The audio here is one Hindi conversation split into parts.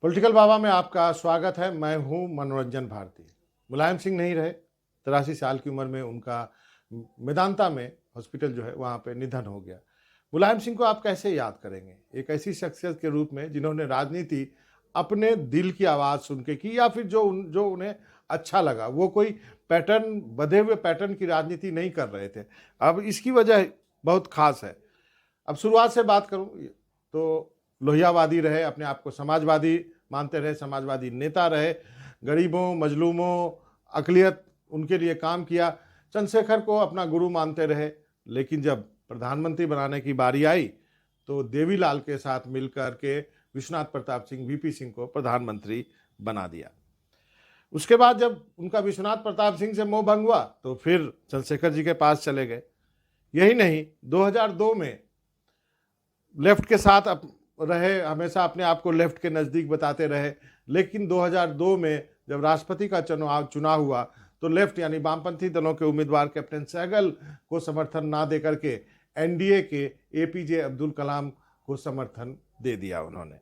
पॉलिटिकल बाबा में आपका स्वागत है। मैं हूं मनोरंजन भारती। मुलायम सिंह नहीं रहे। 83 साल की उम्र में उनका मेदांता में हॉस्पिटल जो है वहां पे निधन हो गया। मुलायम सिंह को आप कैसे याद करेंगे? एक ऐसी शख्सियत के रूप में जिन्होंने राजनीति अपने दिल की आवाज़ सुन के की, या फिर जो उन्हें अच्छा लगा। वो कोई पैटर्न, बंधे हुए पैटर्न की राजनीति नहीं कर रहे थे। अब इसकी वजह बहुत खास है। अब शुरुआत से बात करूं तो लोहियावादी रहे, अपने आप को समाजवादी मानते रहे, समाजवादी नेता रहे, गरीबों, मजलूमों, अकलियत उनके लिए काम किया। चंद्रशेखर को अपना गुरु मानते रहे। लेकिन जब प्रधानमंत्री बनाने की बारी आई तो देवीलाल के साथ मिलकर के विश्वनाथ प्रताप सिंह, वीपी सिंह को प्रधानमंत्री बना दिया। उसके बाद जब उनका विश्वनाथ प्रताप सिंह से मोह भंग हुआ तो फिर चंद्रशेखर जी के पास चले गए। यही नहीं, 2002 में लेफ्ट के साथ रहे, हमेशा अपने आप को लेफ्ट के नज़दीक बताते रहे। लेकिन 2002 में जब राष्ट्रपति का चुनाव हुआ तो लेफ्ट यानी वामपंथी दलों के उम्मीदवार कैप्टन सहगल को समर्थन ना देकर के एनडीए के एपीजे अब्दुल कलाम को समर्थन दे दिया उन्होंने।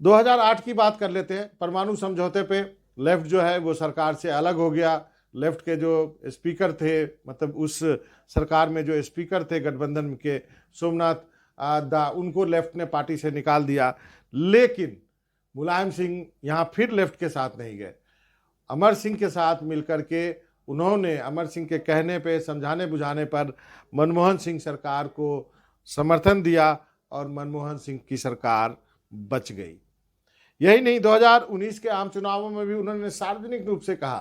2008 की बात कर लेते हैं। परमाणु समझौते पे लेफ्ट जो है वो सरकार से अलग हो गया। लेफ्ट के जो स्पीकर थे, मतलब उस सरकार में जो स्पीकर थे गठबंधन के, सोमनाथ उनको लेफ्ट ने पार्टी से निकाल दिया। लेकिन मुलायम सिंह यहाँ फिर लेफ्ट के साथ नहीं गए। अमर सिंह के साथ मिलकर के उन्होंने, अमर सिंह के कहने पे, समझाने बुझाने पर मनमोहन सिंह सरकार को समर्थन दिया और मनमोहन सिंह की सरकार बच गई। यही नहीं, 2019 के आम चुनावों में भी उन्होंने सार्वजनिक रूप से कहा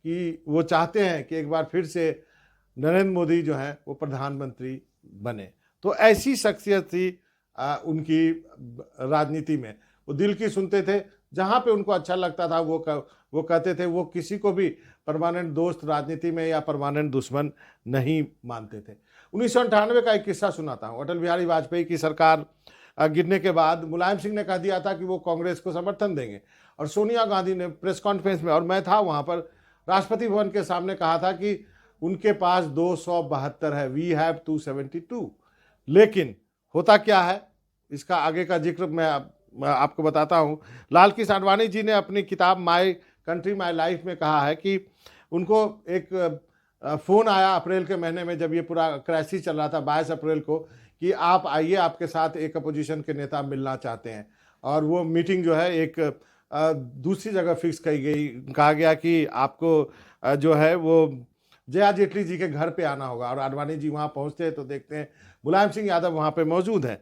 कि वो चाहते हैं कि एक बार फिर से नरेंद्र मोदी जो हैं वो प्रधानमंत्री बने। तो ऐसी शख्सियत थी उनकी राजनीति में। वो दिल की सुनते थे, जहाँ पे उनको अच्छा लगता था वो कहते थे। वो किसी को भी परमानेंट दोस्त राजनीति में या परमानेंट दुश्मन नहीं मानते थे। 1998 का एक किस्सा सुनाता हूँ। अटल बिहारी वाजपेयी की सरकार गिरने के बाद मुलायम सिंह ने कह दिया था कि वो कांग्रेस को समर्थन देंगे, और सोनिया गांधी ने प्रेस कॉन्फ्रेंस में, और मैं था वहाँ पर, राष्ट्रपति भवन के सामने कहा था कि उनके पास 272 है, वी हैव 272। लेकिन होता क्या है, इसका आगे का जिक्र मैं आपको बताता हूँ। लाल कृष्ण आडवाणी जी ने अपनी किताब माय कंट्री माय लाइफ में कहा है कि उनको एक फ़ोन आया अप्रैल के महीने में, जब ये पूरा क्राइसिस चल रहा था, 22 अप्रैल को, कि आप आइए, आपके साथ एक अपोजिशन के नेता मिलना चाहते हैं। और वो मीटिंग जो है एक दूसरी जगह फिक्स की गई। कहा गया कि आपको जो है वो जया जेटली जी के घर पे आना होगा। और आडवाणी जी वहाँ पहुँचते हैं तो देखते हैं मुलायम सिंह यादव वहाँ पे मौजूद हैं।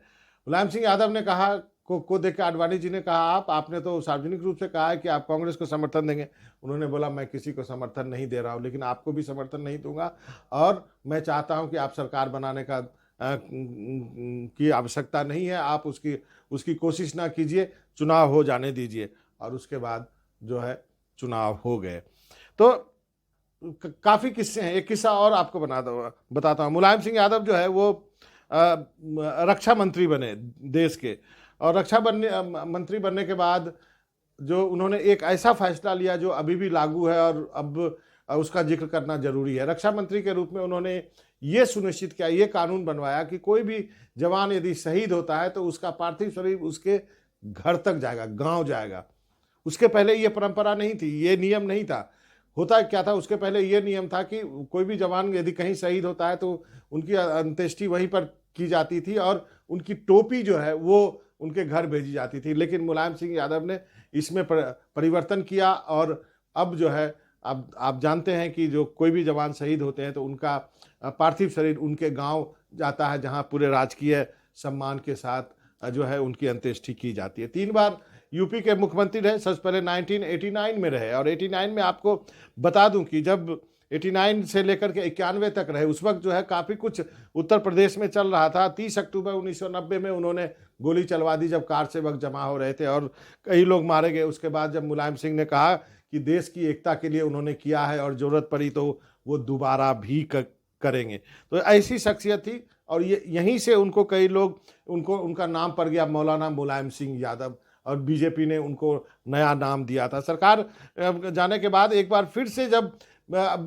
मुलायम सिंह यादव ने कहा को देख के आडवाणी जी ने कहा, आपने तो सार्वजनिक रूप से कहा है कि आप कांग्रेस को समर्थन देंगे। उन्होंने बोला, मैं किसी को समर्थन नहीं दे रहा हूँ, लेकिन आपको भी समर्थन नहीं दूंगा, और मैं चाहता हूँ कि आप सरकार बनाने का की आवश्यकता नहीं है, आप उसकी कोशिश ना कीजिए, चुनाव हो जाने दीजिए। और उसके बाद जो है चुनाव हो गए। तो काफ़ी किस्से हैं। एक किस्सा और आपको बताता हूँ। मुलायम सिंह यादव जो है वो रक्षा मंत्री बने देश के, और रक्षा मंत्री बनने के बाद जो उन्होंने एक ऐसा फैसला लिया जो अभी भी लागू है और अब उसका जिक्र करना जरूरी है। रक्षा मंत्री के रूप में उन्होंने ये सुनिश्चित किया, ये कानून बनवाया कि कोई भी जवान यदि शहीद होता है तो उसका पार्थिव शरीर उसके घर तक जाएगा, गांव जाएगा। उसके पहले ये परंपरा नहीं थी, ये नियम नहीं था। होता क्या था, उसके पहले ये नियम था कि कोई भी जवान यदि कहीं शहीद होता है तो उनकी अंत्येष्टि वहीं पर की जाती थी, और उनकी टोपी जो है वो उनके घर भेजी जाती थी। लेकिन मुलायम सिंह यादव ने इसमें परिवर्तन किया, और अब जो है, अब आप जानते हैं कि जो कोई भी जवान शहीद होते हैं तो उनका पार्थिव शरीर उनके गांव जाता है, जहां पूरे राजकीय सम्मान के साथ जो है उनकी अंत्येष्टि की जाती है। 3 बार यूपी के मुख्यमंत्री रहे। सबसे पहले 1989 में रहे, और 89 में आपको बता दूं कि जब 89 से लेकर के 91 तक रहे, उस वक्त जो है काफ़ी कुछ उत्तर प्रदेश में चल रहा था। 30 अक्टूबर 1990 में उन्होंने गोली चलवा दी जब कार सेवक जमा हो रहे थे, और कई लोग मारे गए। उसके बाद जब मुलायम सिंह ने कहा कि देश की एकता के लिए उन्होंने किया है और ज़रूरत पड़ी तो वो दोबारा भी करेंगे। तो ऐसी शख्सियत थी, और ये यहीं से उनको कई लोग, उनका नाम पड़ गया मौलाना मुलायम सिंह यादव, और बीजेपी ने उनको नया नाम दिया था। सरकार जाने के बाद एक बार फिर से जब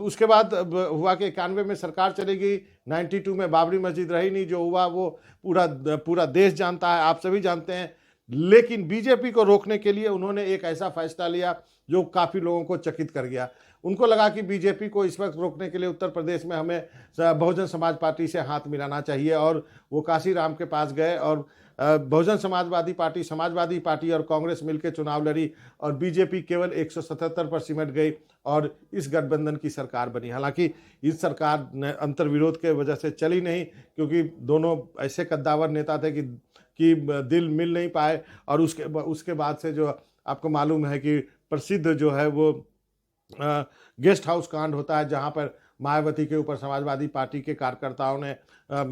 उसके बाद हुआ कि 91 में सरकार चली गई, 92 में बाबरी मस्जिद रही नहीं। जो हुआ वो पूरा देश जानता है, आप सभी जानते हैं। लेकिन बीजेपी को रोकने के लिए उन्होंने एक ऐसा फैसला लिया जो काफ़ी लोगों को चकित कर गया। उनको लगा कि बीजेपी को इस वक्त रोकने के लिए उत्तर प्रदेश में हमें बहुजन समाज पार्टी से हाथ मिलाना चाहिए, और वो काशीराम के पास गए और बहुजन समाजवादी पार्टी और कांग्रेस मिलकर चुनाव लड़ी और बीजेपी केवल 177 पर सिमट गई और इस गठबंधन की सरकार बनी। हालांकि इस सरकार ने अंतर्विरोध के वजह से चली नहीं, क्योंकि दोनों ऐसे कद्दावर नेता थे कि दिल मिल नहीं पाए। और उसके बाद से जो आपको मालूम है कि प्रसिद्ध जो है वो गेस्ट हाउस कांड होता है, जहां पर मायावती के ऊपर समाजवादी पार्टी के कार्यकर्ताओं ने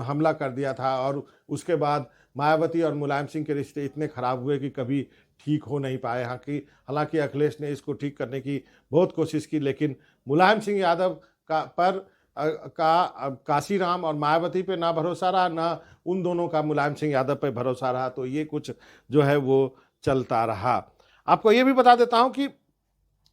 हमला कर दिया था, और उसके बाद मायावती और मुलायम सिंह के रिश्ते इतने खराब हुए कि कभी ठीक हो नहीं पाए। हालांकि अखिलेश ने इसको ठीक करने की बहुत कोशिश की, लेकिन मुलायम सिंह यादव का काशीराम और मायावती पे ना भरोसा रहा, ना उन दोनों का मुलायम सिंह यादव पे भरोसा रहा। तो ये कुछ जो है वो चलता रहा। आपको ये भी बता देता हूं कि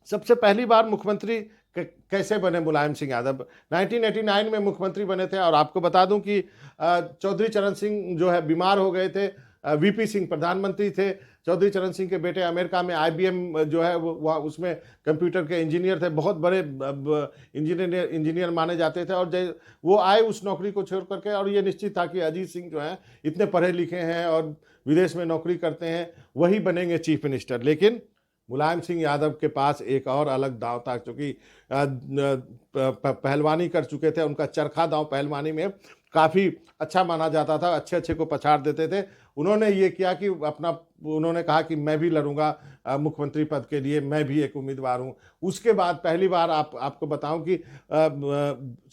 सबसे पहली बार मुख्यमंत्री कैसे बने मुलायम सिंह यादव। 1989 में मुख्यमंत्री बने थे, और आपको बता दूं कि चौधरी चरण सिंह जो है बीमार हो गए थे। वीपी सिंह प्रधानमंत्री थे। चौधरी चरण सिंह के बेटे अमेरिका में IBM जो है वो उसमें कंप्यूटर के इंजीनियर थे, बहुत बड़े इंजीनियर माने जाते थे। और वो आए उस नौकरी को छोड़ करके, और ये निश्चित था कि अजीत सिंह जो है इतने पढ़े लिखे हैं और विदेश में नौकरी करते हैं, वही बनेंगे चीफ मिनिस्टर। लेकिन मुलायम सिंह यादव के पास एक और अलग दांव था, क्योंकि पहलवानी कर चुके थे। उनका चरखा दांव पहलवानी में काफ़ी अच्छा माना जाता था, अच्छे को पछाड़ देते थे। उन्होंने ये किया कि उन्होंने कहा कि मैं भी लड़ूंगा मुख्यमंत्री पद के लिए, मैं भी एक उम्मीदवार हूं। उसके बाद पहली बार आपको बताऊं कि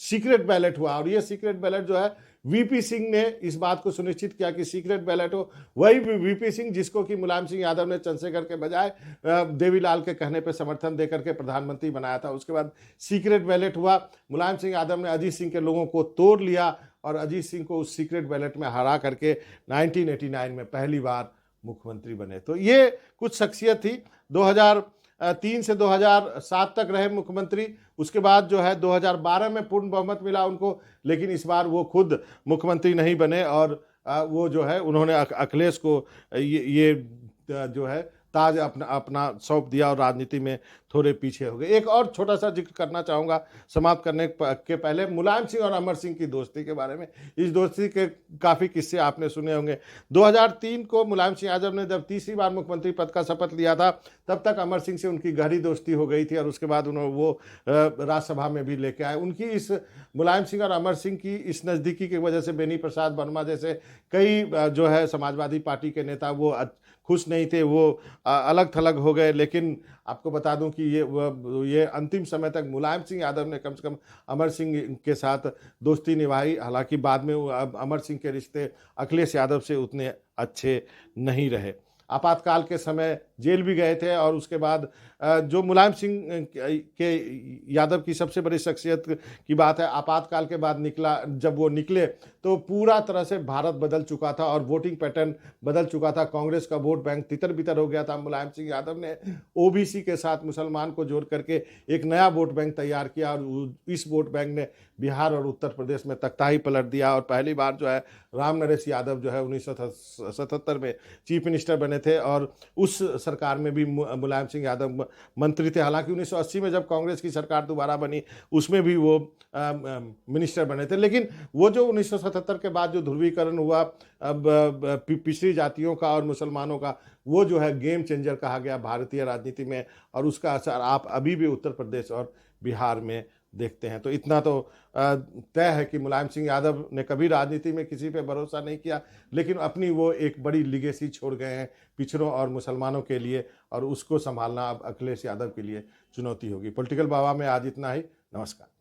सीक्रेट बैलेट हुआ, और ये सीक्रेट बैलेट जो है वीपी सिंह ने इस बात को सुनिश्चित किया कि सीक्रेट बैलेट हो। वही वीपी सिंह जिसको कि मुलायम सिंह यादव ने चंद्रशेखर के बजाय देवीलाल के कहने पर समर्थन देकर के प्रधानमंत्री बनाया था। उसके बाद सीक्रेट बैलेट हुआ, मुलायम सिंह यादव ने अजीत सिंह के लोगों को तोड़ लिया और अजीत सिंह को उस सीक्रेट बैलेट में हरा करके 1989 में पहली बार मुख्यमंत्री बने। तो ये कुछ शख्सियत थी। 2003 से 2007 तक रहे मुख्यमंत्री। उसके बाद जो है 2012 में पूर्ण बहुमत मिला उनको, लेकिन इस बार वो खुद मुख्यमंत्री नहीं बने, और वो जो है उन्होंने अखिलेश को ये जो है ताज अपना सौंप दिया और राजनीति में थोड़े पीछे हो गए। एक और छोटा सा जिक्र करना चाहूँगा समाप्त करने के पहले, मुलायम सिंह और अमर सिंह की दोस्ती के बारे में। इस दोस्ती के काफ़ी किस्से आपने सुने होंगे। 2003 को मुलायम सिंह यादव ने जब तीसरी बार मुख्यमंत्री पद का शपथ लिया था, तब तक अमर सिंह से उनकी गहरी दोस्ती हो गई थी, और उसके बाद उन्होंने वो राज्यसभा में भी लेके आए। उनकी इस मुलायम सिंह और अमर सिंह की इस नज़दीकी की वजह से बेनी प्रसाद वर्मा जैसे कई जो है समाजवादी पार्टी के नेता वो खुश नहीं थे, वो अलग थलग हो गए। लेकिन आपको बता दूं कि ये अंतिम समय तक मुलायम सिंह यादव ने कम से कम अमर सिंह के साथ दोस्ती निभाई। हालांकि बाद में अमर सिंह के रिश्ते अखिलेश यादव से उतने अच्छे नहीं रहे। आपातकाल के समय जेल भी गए थे, और उसके बाद जो मुलायम सिंह के यादव की सबसे बड़ी शख्सियत की बात है, आपातकाल के बाद जब वो निकले तो पूरा तरह से भारत बदल चुका था और वोटिंग पैटर्न बदल चुका था। कांग्रेस का वोट बैंक तितर बितर हो गया था। मुलायम सिंह यादव ने ओबीसी के साथ मुसलमान को जोड़ करके एक नया वोट बैंक तैयार किया, और इस वोट बैंक ने बिहार और उत्तर प्रदेश में तख्ता ही पलट दिया। और पहली बार जो है राम नरेश यादव जो है 1977 में चीफ मिनिस्टर बने थे, और उस सरकार में भी मुलायम सिंह यादव मंत्री थे। हालांकि 1980 में जब कांग्रेस की सरकार दोबारा बनी, उसमें भी वो मिनिस्टर बने थे। लेकिन वो जो 1977 के बाद जो ध्रुवीकरण हुआ पिछड़ी जातियों का और मुसलमानों का, वो जो है गेम चेंजर कहा गया भारतीय राजनीति में, और उसका असर आप अभी भी उत्तर प्रदेश और बिहार में देखते हैं। तो इतना तो तय है कि मुलायम सिंह यादव ने कभी राजनीति में किसी पे भरोसा नहीं किया, लेकिन अपनी वो एक बड़ी लिगेसी छोड़ गए हैं पिछड़ों और मुसलमानों के लिए, और उसको संभालना अब अखिलेश यादव के लिए चुनौती होगी। पॉलिटिकल बाबा में आज इतना ही। नमस्कार।